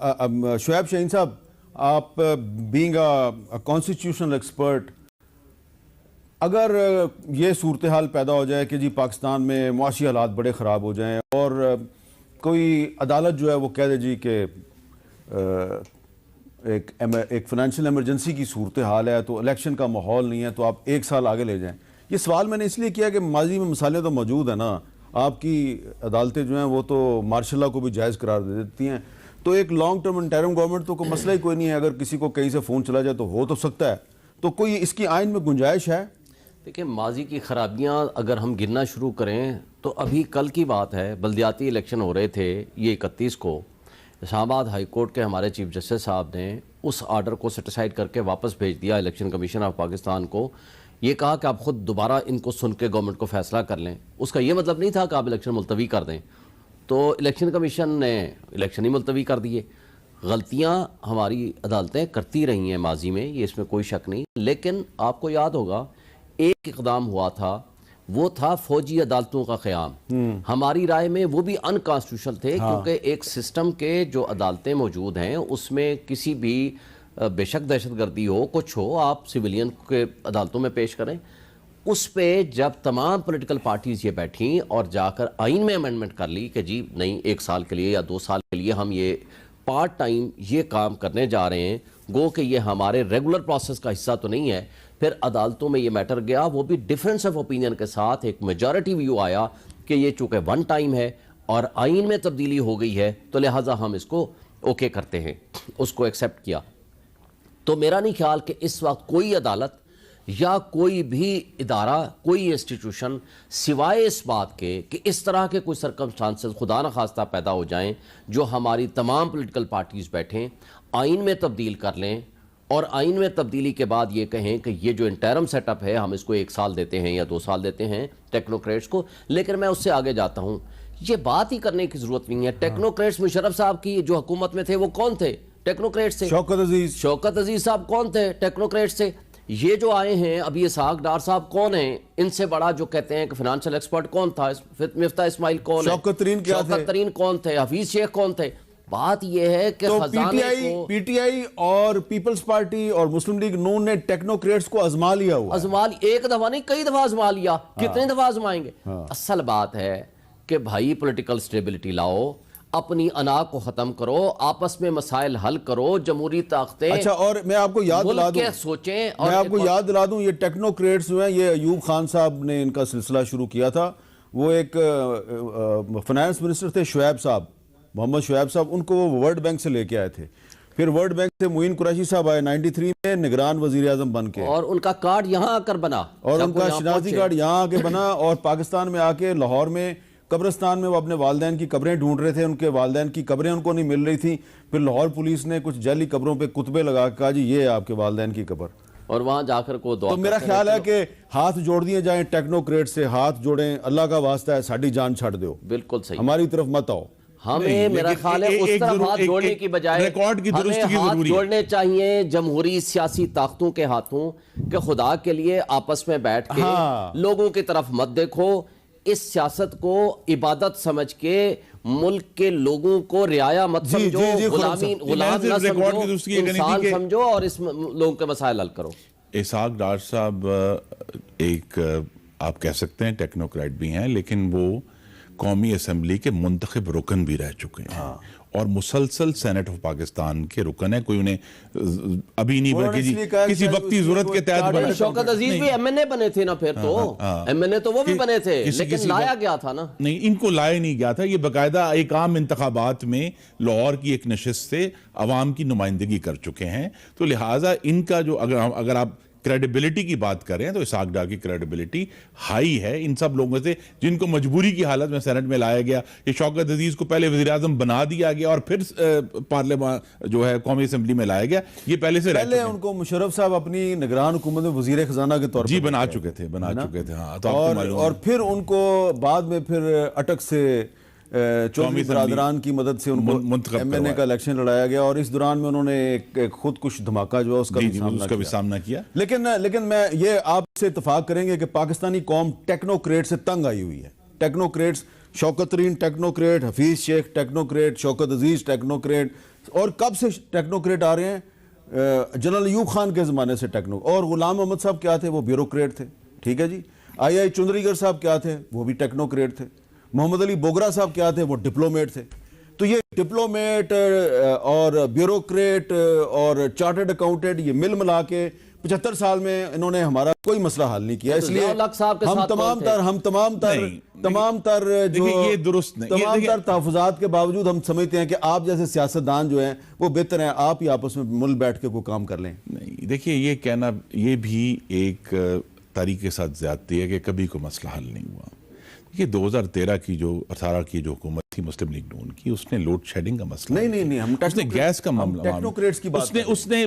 शुएब शाहीन साहब, आप being a constitutional expert, अगर ये सूरत हाल पैदा हो जाए कि जी पाकिस्तान में मुआशी हालात बड़े ख़राब हो जाएं और कोई अदालत जो है वो कह दे जी कि एक फाइनेंशियल एमरजेंसी की सूरत हाल है तो इलेक्शन का माहौल नहीं है तो आप 1 साल आगे ले जाएं। ये सवाल मैंने इसलिए किया कि माजी में मसाले तो मौजूद है ना, आपकी अदालतें जो हैं वो तो मार्शल लॉ को भी जायज़ करार दे देती हैं, तो एक लॉन्ग टर्म इंटरिम गवर्नमेंट तो कोई मसला ही कोई नहीं है। अगर किसी को कहीं से फ़ोन चला जाए तो हो तो सकता है, तो कोई इसकी आइन में गुंजाइश है? देखिए, माजी की खराबियां अगर हम गिनना शुरू करें तो अभी कल की बात है, बल्दियाती इलेक्शन हो रहे थे ये 31 को, इस्लामाबाद हाई कोर्ट के हमारे चीफ जस्टिस साहब ने उस आर्डर को सेटिसाइड करके वापस भेज दिया इलेक्शन कमीशन ऑफ पाकिस्तान को। ये कहा कि आप खुद दोबारा इनको सुन के गवर्नमेंट को फैसला कर लें। उसका ये मतलब नहीं था कि आप इलेक्शन मुलतवी कर दें, तो इलेक्शन कमीशन ने इलेक्शन ही मुलतवी कर दिए। गलतियां हमारी अदालतें करती रही हैं माजी में, ये इसमें कोई शक नहीं, लेकिन आपको याद होगा एक इकदाम हुआ था, वो था फौजी अदालतों का क़याम। हमारी राय में वो भी अनकॉन्स्टिट्यूशनल थे, क्योंकि एक सिस्टम के जो अदालतें मौजूद हैं उसमें किसी भी बेशक दहशतगर्दी हो कुछ हो, आप सिविलियन के अदालतों में पेश करें। उस पे जब तमाम पॉलिटिकल पार्टीज ये बैठी और जाकर आइन में अमेंडमेंट कर ली कि जी नहीं, 1 साल के लिए या 2 साल के लिए हम ये पार्ट टाइम ये काम करने जा रहे हैं, गो कि ये हमारे रेगुलर प्रोसेस का हिस्सा तो नहीं है। फिर अदालतों में ये मैटर गया, वो भी डिफरेंस ऑफ ओपिनियन के साथ एक मेजॉरिटी व्यू आया कि ये चूंकि 1 टाइम है और आइन में तब्दीली हो गई है तो लिहाजा हम इसको ओके करते हैं, उसको एक्सेप्ट किया। तो मेरा नहीं ख्याल कि इस वक्त कोई अदालत या कोई भी इदारा, कोई इंस्टीट्यूशन सिवाय इस बात के कि इस तरह के कोई सर्कमस्टांसेस खुदा न खास्ता पैदा हो जाएं जो हमारी तमाम पॉलिटिकल पार्टीज बैठें, आइन में तब्दील कर लें और आइन में तब्दीली के बाद ये कहें कि ये जो इंटरम सेटअप है हम इसको 1 साल देते हैं या 2 साल देते हैं टेक्नोक्रेट्स को। लेकिन मैं उससे आगे जाता हूँ, ये बात ही करने की जरूरत नहीं है। टेक्नोक्रेट्स मुशर्रफ साहब की जो हुकूमत में थे वो कौन थे? टेक्नोक्रेट्स से। शौकत अजीज साहब कौन थे? टेक्नोक्रेट्स से। ये जो आए हैं अभी इसहाक डार साहब कौन है? इनसे बड़ा जो कहते हैं कि फाइनेंशियल एक्सपर्ट कौन था? मिफ्ता इस्माइल कौन है? शौकत तरीन कौन थे? हफीज शेख कौन थे? बात यह है कि तो पीटीआई और पीपल्स पार्टी और मुस्लिम लीग नून ने टेक्नोक्रेट्स को आजमा लिया हुआ। एक दफा नहीं, कई दफा आजमा लिया। कितनी दफा आजमाएंगे? असल बात है कि भाई पॉलिटिकल स्टेबिलिटी लाओ, अपनी अना को खत्म करो, आपस में मसाइल हल करो, जमहूरी ताकतें। अच्छा, और मैं आपको याद दिला दूं, सोचें, मैं आपको याद दिला दूं, ये टेक्नोक्रेट्स जो हैं ये अयूब खान साहब ने इनका सिलसिला शुरू किया था। वो एक फाइनेंस मिनिस्टर थे शुएब साहब, मोहम्मद शुएब साहब, उनको वो वर्ल्ड बैंक से लेके आए थे। फिर वर्ल्ड बैंक से मुइन कुरैशी साहब आए 93 में निगरान वजीर आजम बन के, और उनका कार्ड यहाँ आकर बना, और उनका शनाजी कार्ड यहाँ आके बना, और पाकिस्तान में आके लाहौर में कब्रिस्तान में वो अपने वालदैन की कब्रें ढूंढ रहे थे, उनके वालदैन की कब्रें उनको नहीं मिल रही थी। फिर लाहौर पुलिस ने कुछ जाली कब्रों पे कुतबे लगा के कहा जी ये है आपके वालदैन की कब्र, और वहां जाकर को दुआ। तो मेरा ख्याल है कि हाथ जोड़ दिए जाएं, टेक्नोक्रेट से हाथ जोड़ें, अल्लाह का वास्ता है साड़ी जान छाड़ दो, बिल्कुल सही, हमारी तरफ मत आओ। हमें मेरा ख्याल है उस तरफ हाथ जोड़ने की बजाय रिकॉर्ड की दुरुस्ती की हाथ जोड़ने चाहिए जमहूरी सियासी ताकतों के हाथों कि खुदा के लिए आपस में बैठ के लोगों की तरफ मत देखो, इस सियासत को इबादत समझ के मुल्क के लोगों को रियाया मत समझो, गुलाम न समझो, इंसान समझो और इस लोगों के मसाइल हल करो। इसहाक डार साहब एक आप कह सकते हैं टेक्नोक्रेट भी हैं, लेकिन वो कौमी असम्बली के मुंतखब रुकन भी रह चुके हैं और मुसलसल सेनेट ऑफ पाकिस्तान के रुकन है। कोई उन्हें अभी नहीं बल्कि किसी वक्ती जरूरत के तहत बने। शौकत अजीज भी एमएनए बने थे ना, फिर तो एमएनए तो वो भी बने थे, लेकिन लाया गया था ना? नहीं, इनको लाया नहीं गया था। ये बाकायदा एक आम इंतखाबात में लाहौर की एक नशिस्त से अवाम की नुमाइंदगी कर चुके हैं, तो लिहाजा इनका जो अगर आप क्रेडिबिलिटी की बात करें तो इसहाक डार की क्रेडिबिलिटी हाई है इन सब लोगों से जिनको मजबूरी की हालत में सेनेट में लाया गया। ये शौकत अजीज को पहले वज़ीर आज़म बना दिया गया और फिर पार्लियामेंट जो है कौमी असम्बली में लाया गया। ये पहले से उनको मुशर्रफ साहब अपनी निगरान हुकूमत में वज़ीर खजाना के तौर पर बना चुके थे। हाँ, तो और फिर उनको बाद में फिर अटक से चौधरी बरादरान की मदद से उनको एमएनए का इलेक्शन लड़ाया गया, और इस दौरान में उन्होंने एक खुद कुछ धमाका जो है उसका भी सामना किया। लेकिन मैं ये आपसे इत्तेफाक करेंगे कि पाकिस्तानी कौम टेक्नोक्रेट से तंग आई हुई है। टेक्नोक्रेट्स, शौकत तरीन टेक्नोक्रेट, हफीज शेख टेक्नोक्रेट, शौकत अजीज टेक्नोक्रेट, और कब से टेक्नोक्रेट आ रहे हैं? जनरल अयूब खान के ज़माने से टेक्नो, और गुलाम मोहम्मद साहब क्या थे? वो ब्यूरोक्रेट थे, ठीक है जी। आई चुंदरीगर साहब क्या थे? वो भी टेक्नोक्रेट थे। मोहम्मद अली बोगरा साहब क्या थे? वो डिप्लोमेट थे। तो ये डिप्लोमेट और ब्यूरोक्रेट और चार्टर्ड अकाउंटेंट, ये मिल मिला के 75 साल में इन्होंने हमारा कोई मसला हल नहीं किया। इसलिए हम तमाम तर जो ये दुरुस्त नहीं, तमाम तर तहफ़्फ़ुज़ात के बावजूद हम समझते हैं कि आप जैसे सियासतदान जो हैं वो बेहतर हैं, आप ही आपस में मिल बैठ के कोई काम कर लें। नहीं, देखिए ये कहना ये भी एक तारीख के साथ ज्यादती है कि कभी कोई मसला हल नहीं हुआ। देखिए 2013 की जो 18 की जो हुकूमत थी मुस्लिम लीग नून की, उसने लोड शेडिंग का मसला नहीं हम उसने गैस का मामला, टेक्नोक्रेट्स की बात उसने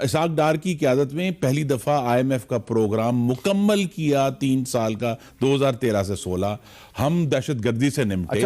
इसाक डार की क़यादत में पहली दफा IMF का प्रोग्राम मुकम्मल किया 3 साल का, 2013 से 16। हम दहशतगर्दी से निपटे।